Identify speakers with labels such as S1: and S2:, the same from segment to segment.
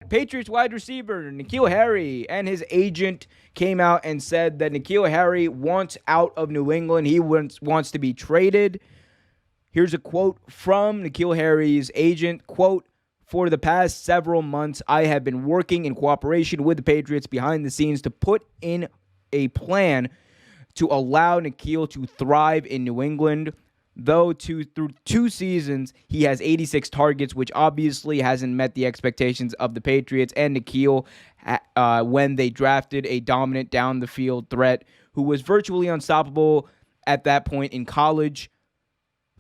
S1: Patriots wide receiver N'Keal Harry and his agent came out and said that N'Keal Harry wants out of New England. He wants to be traded. Here's a quote from N'Keal Harry's agent. Quote, "For the past several months, I have been working in cooperation with the Patriots behind the scenes to put in a plan to allow N'Keal to thrive in New England. Though through 2 seasons, he has 86 targets, which obviously hasn't met the expectations of the Patriots and N'Keal when they drafted a dominant down-the-field threat who was virtually unstoppable at that point in college.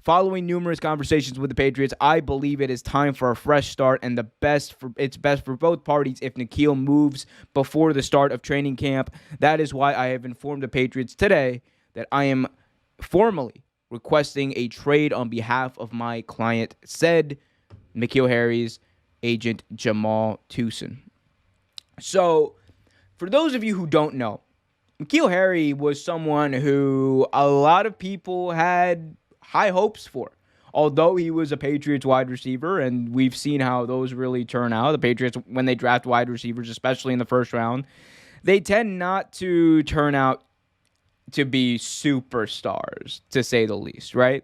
S1: Following numerous conversations with the Patriots, I believe it is time for a fresh start, and it's best for both parties if N'Keal moves before the start of training camp. That is why I have informed the Patriots today that I am formally requesting a trade on behalf of my client," said N'Keal Harry's agent Jamal Tucson. So, for those of you who don't know, N'Keal Harry was someone who a lot of people had high hopes for. Although he was a Patriots wide receiver, and we've seen how those really turn out. The Patriots, when they draft wide receivers, especially in the first round, they tend not to turn out to be superstars, to say the least, right?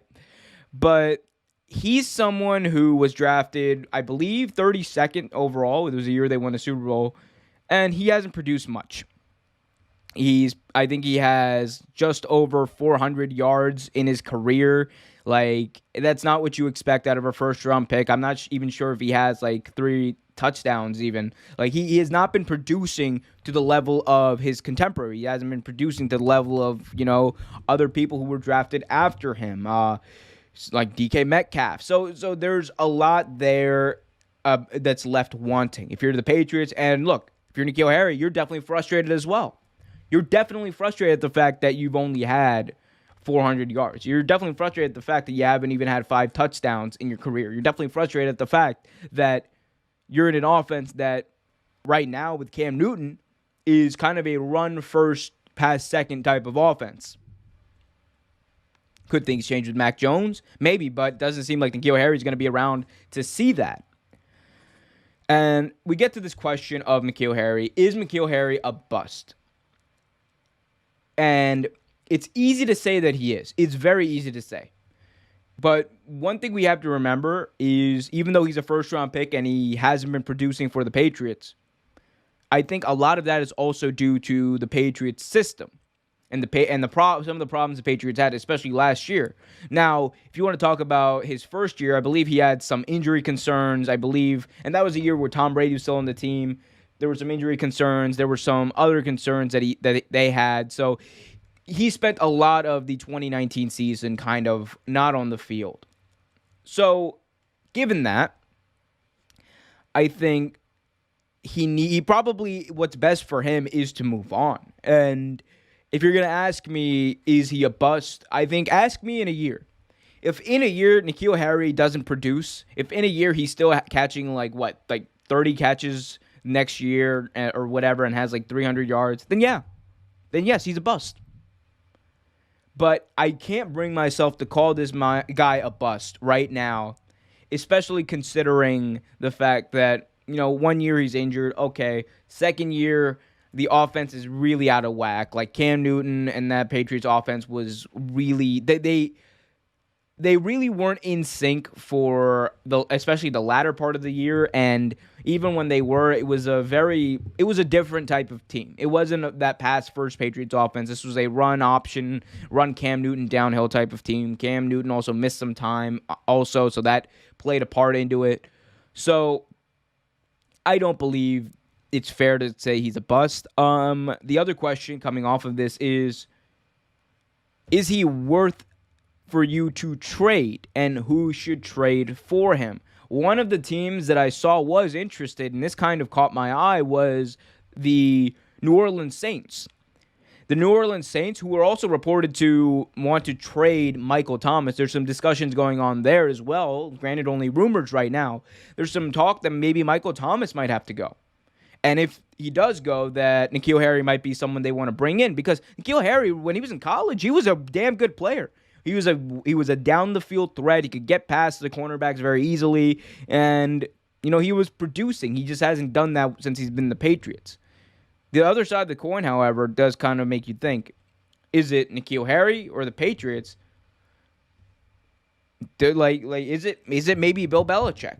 S1: But he's someone who was drafted, I believe, 32nd overall. It was the year they won the Super Bowl, and he hasn't produced much. I think he has just over 400 yards in his career. Like, that's not what you expect out of a first-round pick. I'm not even sure if he has, like, 3 touchdowns even. Like, he has not been producing to the level of his contemporary. He hasn't been producing to the level of, other people who were drafted after him, like DK Metcalf. So there's a lot there that's left wanting. If you're the Patriots, and look, if you're N'Keal Harry, you're definitely frustrated as well. You're definitely frustrated at the fact that you've only had 400 yards. You're definitely frustrated at the fact that you haven't even had 5 touchdowns in your career. You're definitely frustrated at the fact that you're in an offense that right now with Cam Newton is kind of a run first, pass second type of offense. Could things change with Mac Jones? Maybe, but doesn't seem like N'Keal Harry is going to be around to see that. And we get to this question of N'Keal Harry. Is N'Keal Harry a bust? And it's easy to say that he is. It's very easy to say. But one thing we have to remember is, even though he's a first-round pick and he hasn't been producing for the Patriots, I think a lot of that is also due to the Patriots system and some of the problems the Patriots had, especially last year. Now, if you want to talk about his first year, I believe he had some injury concerns, and that was a year where Tom Brady was still on the team. There were some injury concerns. There were some other concerns that they had. So he spent a lot of the 2019 season kind of not on the field. So given that, I think he probably, what's best for him is to move on. And if you're going to ask me, is he a bust? I think ask me in a year. If in a year N'Keal Harry doesn't produce, if in a year he's still catching like 30 catches next year or whatever and has like 300 yards, then yes, he's a bust. But I can't bring myself to call this guy a bust right now, especially considering the fact that, 1 year he's injured. Okay, second year, the offense is really out of whack. Like Cam Newton and that Patriots offense was really, they really weren't in sync for especially the latter part of the year. And even when they were, it was a different type of team. It wasn't that pass first Patriots offense. This was a run option, run Cam Newton downhill type of team. Cam Newton also missed some time also, so that played a part into it. So I don't believe it's fair to say he's a bust. The other question coming off of this is he worth for you to trade, and who should trade for him? One of the teams that I saw was interested, and this kind of caught my eye, was the New Orleans Saints. The New Orleans Saints, who were also reported to want to trade Michael Thomas. There's some discussions going on there as well. Granted, only rumors right now. There's some talk that maybe Michael Thomas might have to go. And if he does go, that N'Keal Harry might be someone they want to bring in, because N'Keal Harry, when he was in college, he was a damn good player. He was a down the field threat. He could get past the cornerbacks very easily, and He was producing. He just hasn't done that since he's been in the Patriots. The other side of the coin, however, does kind of make you think, is it N'Keal Harry or the Patriots? Is it maybe Bill Belichick?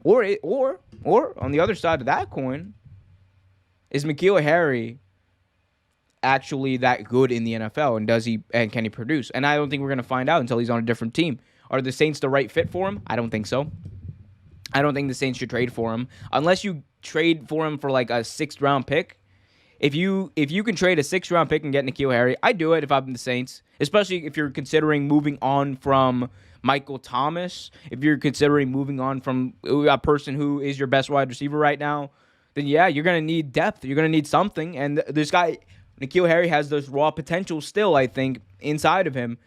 S1: Or on the other side of that coin, is N'Keal Harry actually that good in the NFL, and can he produce? And I don't think we're going to find out until he's on a different team. Are the Saints the right fit for him? I don't think so. I don't think the Saints should trade for him unless you trade for him for like a 6th round pick. If you can trade a 6th round pick and get N'Keal Harry, I'd do it if I'm the Saints, especially if you're considering moving on from Michael Thomas. If you're considering moving on from a person who is your best wide receiver right now, then yeah, you're going to need depth. You're going to need something. And this guy, N'Keal Harry, has this raw potential still, I think, inside of him.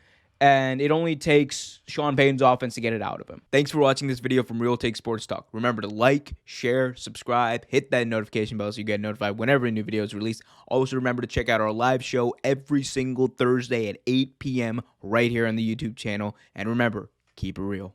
S1: And it only takes Sean Payton's offense to get it out of him. Thanks for watching this video from Real Take Sports Talk. Remember to like, share, subscribe, hit that notification bell so you get notified whenever a new video is released. Also, remember to check out our live show every single Thursday at 8 p.m. right here on the YouTube channel. And remember, keep it real.